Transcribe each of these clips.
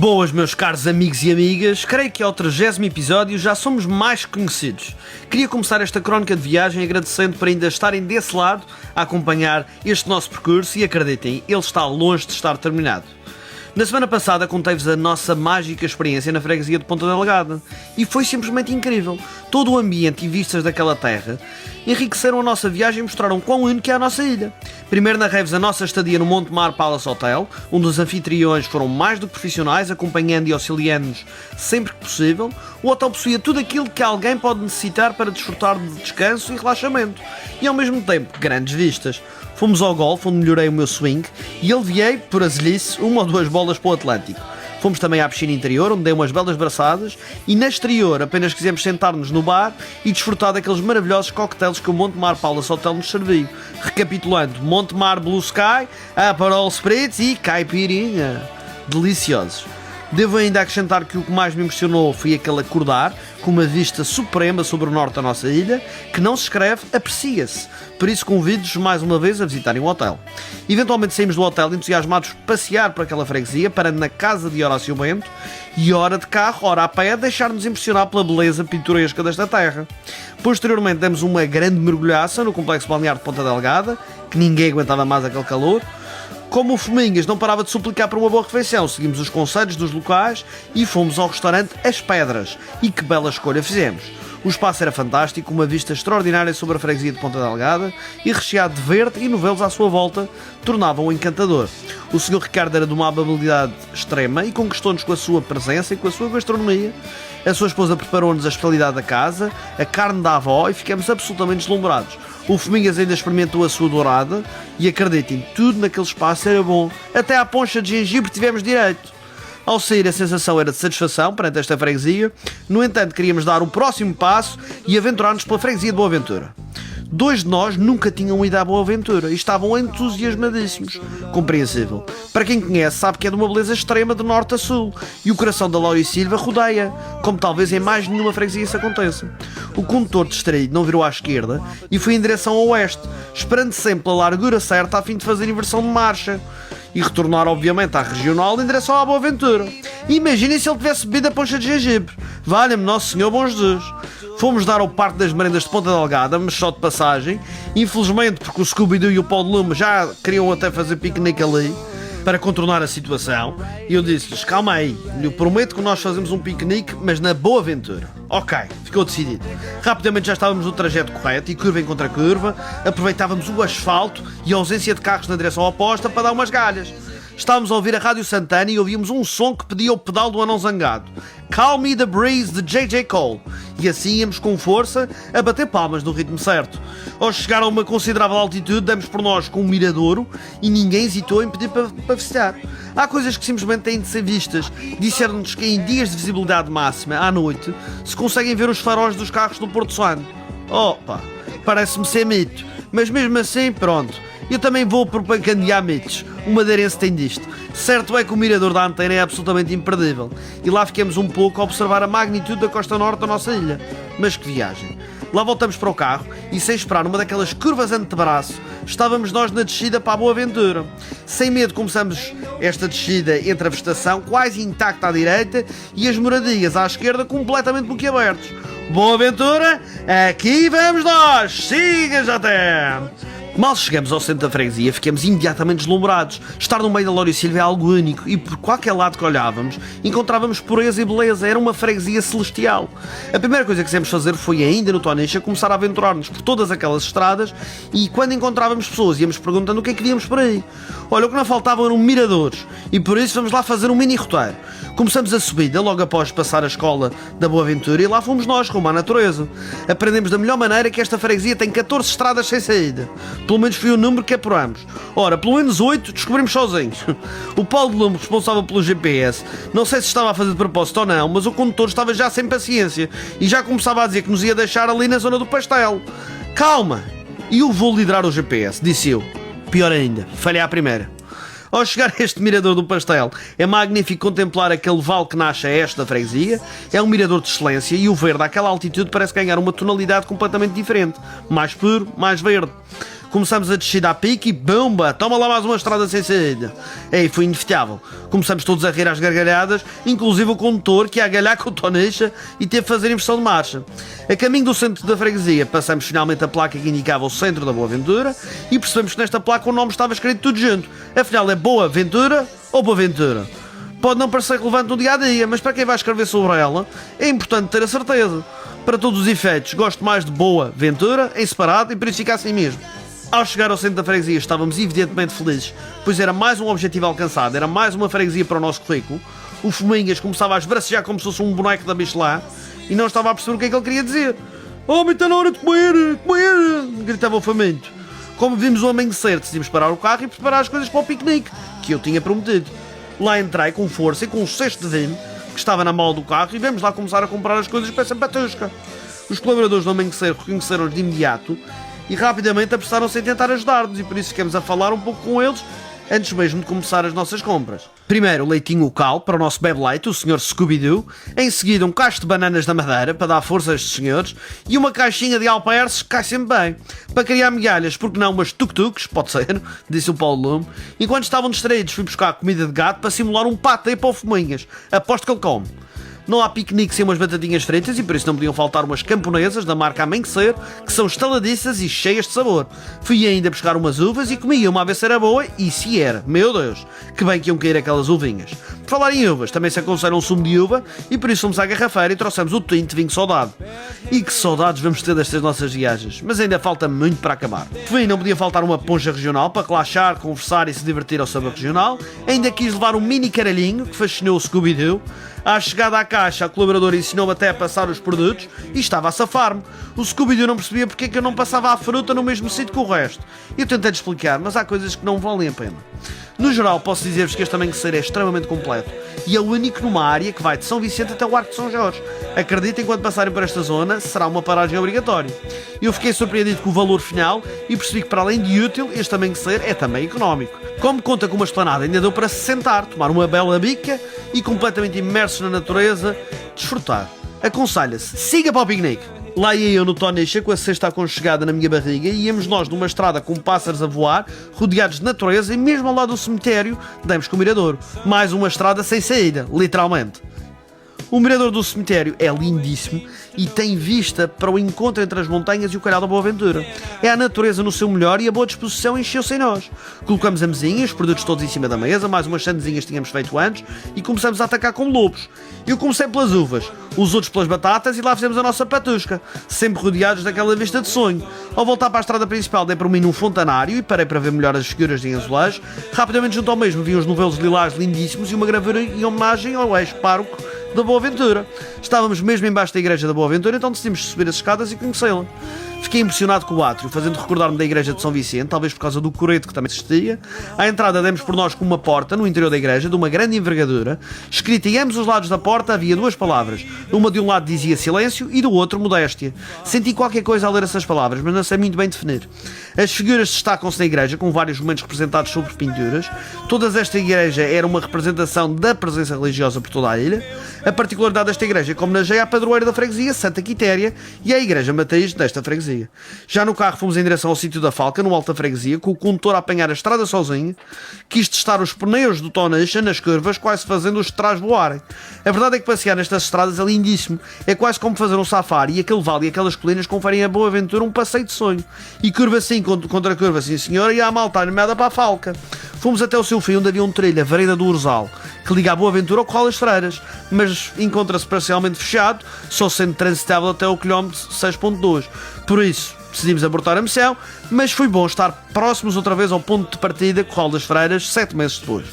Boas, meus caros amigos e amigas, creio que ao 30º episódio já somos mais conhecidos. Queria começar esta crónica de viagem agradecendo por ainda estarem desse lado a acompanhar este nosso percurso e acreditem, ele está longe de estar terminado. Na semana passada contei-vos a nossa mágica experiência na freguesia de Ponta Delgada e foi simplesmente incrível. Todo o ambiente e vistas daquela terra enriqueceram a nossa viagem e mostraram quão única é a nossa ilha. Primeiro narrei-vos a nossa estadia no Monte Mar Palace Hotel, onde os anfitriões foram mais do que profissionais, acompanhando e auxiliando-nos sempre que possível. O hotel possuía tudo aquilo que alguém pode necessitar para desfrutar de descanso e relaxamento, e ao mesmo tempo grandes vistas. Fomos ao golfe, onde melhorei o meu swing, e aliviei, por azelice, uma ou duas bolas para o Atlântico. Fomos também à piscina interior, onde dei umas belas braçadas, e na exterior apenas quisemos sentar-nos no bar e desfrutar daqueles maravilhosos cocktails que o Monte Mar Palace Hotel nos serviu. Recapitulando, Monte Mar Blue Sky, Aperol Spritz e caipirinha. Deliciosos. Devo ainda acrescentar que o que mais me impressionou foi aquele acordar, com uma vista suprema sobre o norte da nossa ilha, que não se escreve, aprecia-se. Por isso convido-vos mais uma vez a visitarem o hotel. Eventualmente saímos do hotel entusiasmados por passear por aquela freguesia, parando na casa de Horácio Bento, e hora de carro, hora a pé, deixar-nos impressionar pela beleza pitoresca desta terra. Posteriormente demos uma grande mergulhaça no complexo balnear de Ponta Delgada, que ninguém aguentava mais aquele calor. Como o Fominhas não parava de suplicar por uma boa refeição, seguimos os conselhos dos locais e fomos ao restaurante As Pedras. E que bela escolha fizemos! O espaço era fantástico, uma vista extraordinária sobre a freguesia de Ponta Delgada e recheado de verde e novelos à sua volta, tornava-o encantador. O Sr. Ricardo era de uma amabilidade extrema e conquistou-nos com a sua presença e com a sua gastronomia. A sua esposa preparou-nos a especialidade da casa, a carne da avó, e ficamos absolutamente deslumbrados. O Fominhas ainda experimentou a sua dourada e acreditem, tudo naquele espaço era bom. Até à poncha de gengibre tivemos direito. Ao sair, a sensação era de satisfação perante esta freguesia. No entanto, queríamos dar o próximo passo e aventurar-nos pela freguesia de Boa Ventura. Dois de nós nunca tinham ido à Boa Ventura e estavam entusiasmadíssimos. Compreensível. Para quem conhece, sabe que é de uma beleza extrema de norte a sul e o coração da Laura e Silva rodeia, como talvez em mais nenhuma freguesia isso aconteça. O condutor distraído não virou à esquerda e foi em direção ao oeste, esperando sempre pela largura certa a fim de fazer inversão de marcha e retornar obviamente à regional em direção à Boa Ventura. Imaginem se ele tivesse bebido a poncha de gengibre. Valha-me Nosso Senhor Bom Jesus. Fomos dar ao Parque das Merendas de Ponta Delgada, mas só de passagem. Infelizmente, porque o Scooby-Doo e o Pau de Lume já queriam até fazer piquenique ali, para contornar a situação. E eu disse-lhes, calma aí, eu prometo que nós fazemos um piquenique, mas na Boa Ventura. Ok, ficou decidido. Rapidamente já estávamos no trajeto correto e curva em contra curva, aproveitávamos o asfalto e a ausência de carros na direção oposta para dar umas galhas. Estávamos a ouvir a Rádio Santana e ouvíamos um som que pedia o pedal do Anão Zangado. Call Me The Breeze de J.J. Cole. E assim íamos com força a bater palmas no ritmo certo. Ao chegar a uma considerável altitude, demos por nós com um miradouro e ninguém hesitou em pedir para visitar. Há coisas que simplesmente têm de ser vistas. Disseram-nos que em dias de visibilidade máxima, à noite, se conseguem ver os faróis dos carros do Porto Soano. Opa, parece-me ser mito. Mas mesmo assim, pronto. Eu também vou propagandear mitos. O madeirense tem disto. Certo é que o mirador da antena é absolutamente imperdível. E lá ficamos um pouco a observar a magnitude da costa norte da nossa ilha. Mas que viagem. Lá voltamos para o carro e, sem esperar numa daquelas curvas antebraço, estávamos nós na descida para a Boa Ventura. Sem medo começamos esta descida entre a vegetação quase intacta à direita e as moradias à esquerda completamente boquiabertos. Boa Ventura, aqui vamos nós! Sigas até! Mal chegamos ao centro da freguesia, ficamos imediatamente deslumbrados. Estar no meio da Laura e Silva é algo único e por qualquer lado que olhávamos, encontrávamos pureza e beleza. Era uma freguesia celestial. A primeira coisa que quisemos fazer foi, ainda no Tonicha, começar a aventurar-nos por todas aquelas estradas e quando encontrávamos pessoas íamos perguntando o que é que víamos por aí. Olha, o que não faltavam eram miradores e por isso vamos lá fazer um mini roteiro. Começamos a subida logo após passar a escola da Boa Ventura e lá fomos nós, rumo à natureza. Aprendemos da melhor maneira que esta freguesia tem 14 estradas sem saída. Pelo menos foi o número que apuramos. Ora, pelo menos 8 descobrimos sozinhos. O Paulo de Lume, responsável pelo GPS, não sei se estava a fazer de propósito ou não, mas o condutor estava já sem paciência e já começava a dizer que nos ia deixar ali na zona do pastel. Calma! E eu vou liderar o GPS, disse eu. Pior ainda, falhei à primeira. Ao chegar a este mirador do pastel, é magnífico contemplar aquele vale que nasce a este da freguesia. É um mirador de excelência e o verde àquela altitude parece ganhar uma tonalidade completamente diferente. Mais puro, mais verde. Começamos a descer a pique e bomba, toma lá mais uma estrada sem saída. Ei, foi inevitável. Começamos todos a rir às gargalhadas, inclusive o condutor que ia agalhar com o Tonicha e teve de fazer inversão de marcha. A caminho do centro da freguesia, passamos finalmente a placa que indicava o centro da Boa Ventura e percebemos que nesta placa o nome estava escrito tudo junto. Afinal, é Boa Ventura ou Boa Ventura? Pode não parecer relevante no dia-a-dia, mas para quem vai escrever sobre ela, é importante ter a certeza. Para todos os efeitos, gosto mais de Boa Ventura, em separado, e por isso fica assim mesmo. Ao chegar ao centro da freguesia estávamos evidentemente felizes, pois era mais um objetivo alcançado, era mais uma freguesia para o nosso currículo. O Fuminhas começava a esbracejar como se fosse um boneco da Michelin e não estava a perceber o que é que ele queria dizer. "Oh, está na hora de comer, comer!" gritava o faminto. Como vimos o amanhecer, decidimos parar o carro e preparar as coisas para o piquenique, que eu tinha prometido. Lá entrei com força e com um cesto de vinho, que estava na mala do carro, e vamos lá começar a comprar as coisas para essa patusca. Os colaboradores do amanhecer reconheceram-nos de imediato e rapidamente apressaram-se em tentar ajudar-nos, e por isso ficamos a falar um pouco com eles antes mesmo de começar as nossas compras. Primeiro o leitinho local para o nosso bebe leite, o Sr. Scooby-Doo, em seguida um cacho de bananas da Madeira para dar força a estes senhores e uma caixinha de alperces que cai sempre bem. Para criar migalhas, porque não umas tuk-tuks, pode ser, disse o Paulo Lume. Enquanto estavam distraídos fui buscar comida de gato para simular um patê para o Fuminhas. Aposto que ele come. Não há piquenique sem umas batatinhas fritas e por isso não podiam faltar umas camponesas da marca Amanhecer, que são estaladiças e cheias de sabor. Fui ainda buscar umas uvas e comia uma a ver se era boa e se era. Meu Deus, que bem que iam cair aquelas uvinhas. Por falar em uvas, também se aconselha um sumo de uva e por isso fomos à garrafeira e trouxemos o tinto de vinho saudade. E que saudades vamos ter destas nossas viagens, mas ainda falta muito para acabar. Por fim, não podia faltar uma poncha regional para relaxar, conversar e se divertir ao sabor regional. Ainda quis levar um mini caralhinho que fascinou o Scooby-Doo. À chegada à caixa, a colaboradora ensinou-me até a passar os produtos e estava a safar-me. O Scooby-Doo não percebia porque é que eu não passava a fruta no mesmo sítio que o resto. Eu tentei-lhe explicar, mas há coisas que não valem a pena. No geral, posso dizer-vos que este amanhecer é extremamente completo e é o único numa área que vai de São Vicente até o Arco de São Jorge. Acreditem, quando passarem por esta zona, será uma paragem obrigatória. Eu fiquei surpreendido com o valor final e percebi que, para além de útil, este amanhecer é também económico. Como conta com uma esplanada, ainda deu para se sentar, tomar uma bela bica e, completamente imersos na natureza, desfrutar. Aconselha-se, siga para o piquenique! Lá ia eu no Tonicha com a cesta aconchegada na minha barriga e íamos nós numa estrada com pássaros a voar, rodeados de natureza e mesmo ao lado do cemitério demos com o mirador. Mais uma estrada sem saída, literalmente. O mirador do cemitério é lindíssimo e tem vista para o encontro entre as montanhas e o Calhau da Boa Ventura. É a natureza no seu melhor e a boa disposição encheu-se em nós. Colocamos a mesinha, os produtos todos em cima da mesa, mais umas sandezinhas que tínhamos feito antes e começamos a atacar como lobos. Eu comecei pelas uvas, os outros pelas batatas e lá fizemos a nossa patusca, sempre rodeados daquela vista de sonho. Ao voltar para a estrada principal dei por mim num fontanário e parei para ver melhor as figuras de azulejo. Rapidamente junto ao mesmo vi uns novelos lilás lindíssimos e uma gravura em homenagem ao ex-pároco da Boa Ventura. Estávamos mesmo embaixo da igreja da Boa Ventura, então decidimos subir as escadas e conhecê-la. Fiquei impressionado com o átrio, fazendo recordar-me da igreja de São Vicente, talvez por causa do coreto que também existia. À entrada demos por nós com uma porta no interior da igreja, de uma grande envergadura. Escrita em ambos os lados da porta havia duas palavras. Uma de um lado dizia silêncio e do outro modéstia. Senti qualquer coisa a ler essas palavras, mas não sei muito bem definir. As figuras destacam-se na igreja, com vários momentos representados sobre pinturas. Toda esta igreja era uma representação da presença religiosa por toda a ilha. A particularidade desta igreja é que homenageia a padroeira da freguesia, Santa Quitéria, e a igreja matriz desta freguesia. Já no carro fomos em direção ao sítio da Falca, no alto da freguesia, com o condutor a apanhar a estrada sozinho. Quis testar os pneus do Tonicha nas curvas, quase fazendo os de trás voarem. A verdade é que passear nestas estradas é lindíssimo. É quase como fazer um safari e aquele vale e aquelas colinas conferem a Boa Ventura um passeio de sonho. E curva sim contra curva sim senhora e a malta animada para a Falca. Fomos até o seu fim, onde havia um trilho, a Vereda do Urzal, que liga a Boa Ventura ao Corral das Freiras, mas encontra-se parcialmente fechado, só sendo transitável até o quilómetro 6.2. Por isso, decidimos abortar a missão, mas foi bom estar próximos outra vez ao ponto de partida, Corral das Freiras, 7 meses depois.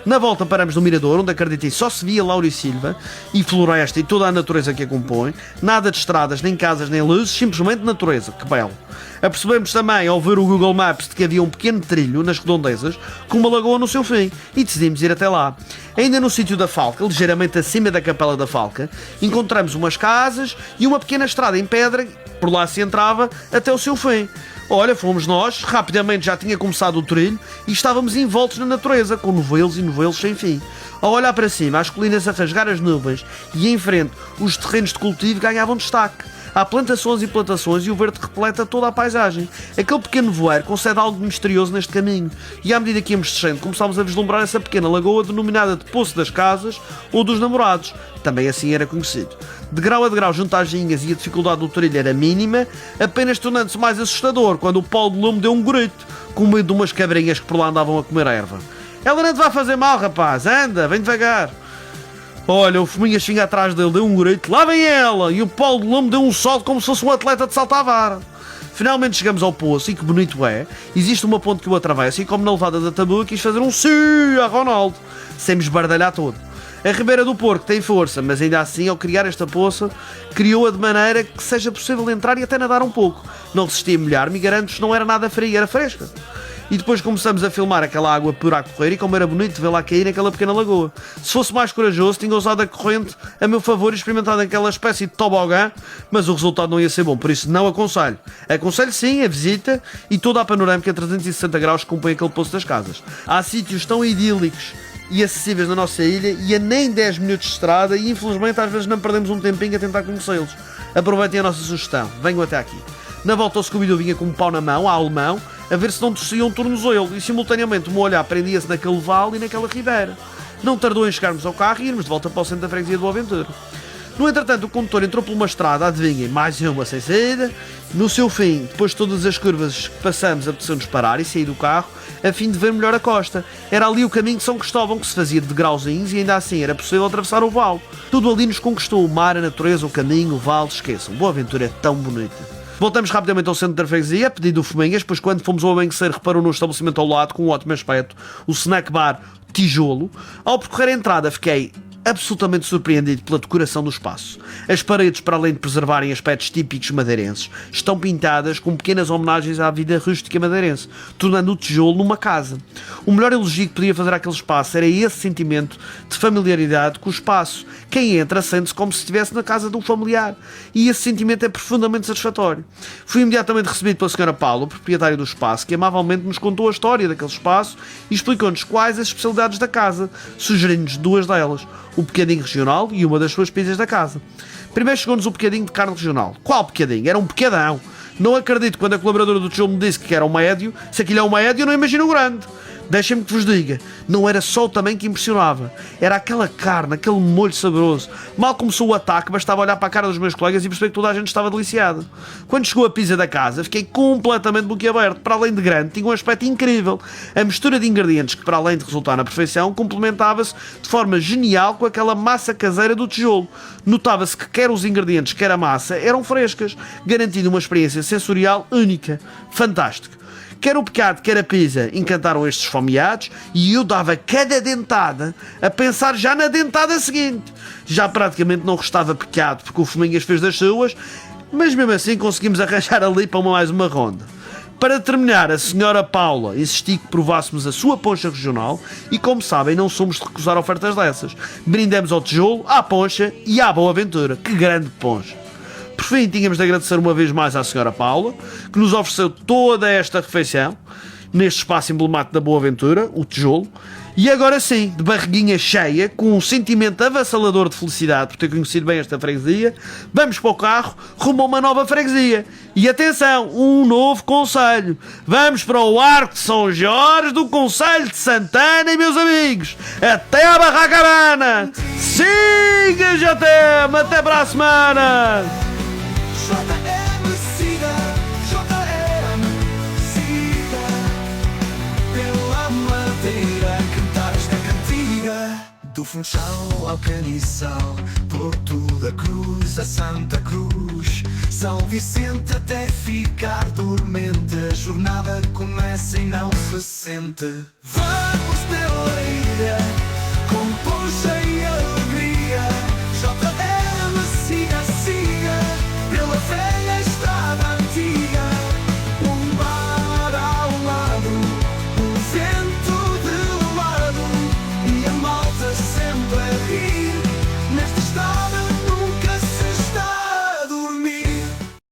Na volta paramos no Mirador, onde acreditei só se via Lauro e Silva, e floresta e toda a natureza que a compõe, nada de estradas, nem casas, nem luzes, simplesmente natureza, que belo. Apercebemos também, ao ver o Google Maps, de que havia um pequeno trilho nas redondezas, com uma lagoa no seu fim, e decidimos ir até lá. Ainda no sítio da Falca, ligeiramente acima da Capela da Falca, encontramos umas casas e uma pequena estrada em pedra, por lá se entrava, até o seu fim. Olha, fomos nós, rapidamente já tinha começado o trilho e estávamos envoltos na natureza, com novelos e novelos sem fim. Ao olhar para cima, as colinas a rasgar as nuvens e em frente os terrenos de cultivo ganhavam destaque. Há plantações e plantações e o verde repleta toda a paisagem. Aquele pequeno voeiro concede algo misterioso neste caminho. E à medida que íamos descendo, começámos a vislumbrar essa pequena lagoa denominada de Poço das Casas ou dos Namorados. Também assim era conhecido. De grau a degrau junto às vinhas e a dificuldade do trilho era mínima, apenas tornando-se mais assustador quando o Paulo de Lume deu um grito, com medo de umas cabrinhas que por lá andavam a comer erva. Ela não te vai fazer mal, rapaz, anda, vem devagar. Olha, o Fuminhas vinha atrás dele, deu um grito, lá vem ela! E o Paulo de Lume deu um salto como se fosse um atleta de salto à vara. Finalmente chegamos ao poço e que bonito é. Existe uma ponte que o atravessa e como na levada da tabu quis fazer um sim a Ronaldo, sem me esbardalhar todo. A Ribeira do Porco tem força, mas ainda assim, ao criar esta poça, criou-a de maneira que seja possível entrar e até nadar um pouco. Não resistia a molhar-me e garanto-vos não era nada fria, era fresca. E depois começamos a filmar aquela água pura a correr e como era bonito vê-la cair naquela pequena lagoa. Se fosse mais corajoso, tinha usado a corrente a meu favor e experimentado aquela espécie de tobogã, mas o resultado não ia ser bom, por isso não aconselho. Aconselho sim a visita e toda a panorâmica a 360 graus que compõe aquele Poço das Casas. Há sítios tão idílicos e acessíveis na nossa ilha e a nem 10 minutos de estrada e infelizmente às vezes não perdemos um tempinho a tentar conhecê-los. Aproveitem a nossa sugestão, venham até aqui. Na volta o Scooby-Doo vinha com um pau na mão, a alemão, a ver se não torcia um tornozelo e simultaneamente o meu olhar prendia-se naquele vale e naquela ribeira. Não tardou em chegarmos ao carro e irmos de volta para o centro da freguesia de Boa Ventura. No entretanto, o condutor entrou por uma estrada, adivinhem, mais uma sem saída. No seu fim, depois de todas as curvas que passamos, apeteceu-nos parar e sair do carro, a fim de ver melhor a costa. Era ali o caminho de São Cristóvão, que se fazia de degrauzinhos e ainda assim era possível atravessar o vale. Tudo ali nos conquistou, o mar, a natureza, o caminho, o vale, esqueçam, Boa Ventura é tão bonita. Voltamos rapidamente ao centro da freguesia, a pedido do Fuminhas, pois quando fomos ao amanhecer reparou no estabelecimento ao lado, com um ótimo aspecto, o snack bar Tijolo. Ao percorrer a entrada fiquei absolutamente surpreendido pela decoração do espaço. As paredes, para além de preservarem aspectos típicos madeirenses, estão pintadas com pequenas homenagens à vida rústica madeirense, tornando o tijolo numa casa. O melhor elogio que podia fazer àquele espaço era esse sentimento de familiaridade com o espaço. Quem entra sente-se como se estivesse na casa de um familiar, e esse sentimento é profundamente satisfatório. Fui imediatamente recebido pela Sra. Paula, proprietária do espaço, que amavelmente nos contou a história daquele espaço e explicou-nos quais as especialidades da casa, sugerindo-nos duas delas: o bocadinho regional e uma das suas pizzas da casa. Primeiro chegou-nos o bocadinho de carne regional. Qual bocadinho? Era um bocadão. Não acredito quando a colaboradora do tijolo me disse que era um médio. Se aquilo é um médio, eu não imagino o grande. Deixem-me que vos diga, não era só o tamanho que impressionava, era aquela carne, aquele molho saboroso. Mal começou o ataque, bastava olhar para a cara dos meus colegas e perceber que toda a gente estava deliciada. Quando chegou a pizza da casa, fiquei completamente boquiaberto. Para além de grande, tinha um aspecto incrível. A mistura de ingredientes que, para além de resultar na perfeição, complementava-se de forma genial com aquela massa caseira do tijolo. Notava-se que quer os ingredientes, quer a massa, eram frescas, garantindo uma experiência sensorial única. Fantástico. Quer o pecado, quer a pizza, encantaram estes esfomeados e eu dava cada dentada a pensar já na dentada seguinte. Já praticamente não restava pecado porque o Fuminhas fez das suas, mas mesmo assim conseguimos arranjar ali para mais uma ronda. Para terminar, a Sra. Paula insistiu que provássemos a sua poncha regional e, como sabem, não somos de recusar ofertas dessas. Brindamos ao tijolo, à poncha e à Boa Ventura. Que grande poncha! Por fim, tínhamos de agradecer uma vez mais à Sra. Paula, que nos ofereceu toda esta refeição, neste espaço emblemático da Boa Ventura, o tijolo, e agora sim, de barriguinha cheia, com um sentimento avassalador de felicidade por ter conhecido bem esta freguesia, vamos para o carro, rumo a uma nova freguesia. E atenção, um novo concelho. Vamos para o Arco de São Jorge do Concelho de Santana, e meus amigos, até à Barracabana! Siga, JM! Até para a semana! JM siga, JM siga, pela madeira cantar esta cantiga. Do Funchal ao Caniçal, Porto da Cruz a Santa Cruz, São Vicente até ficar dormente, a jornada começa e não se sente. Vamos pela ilha, com poncha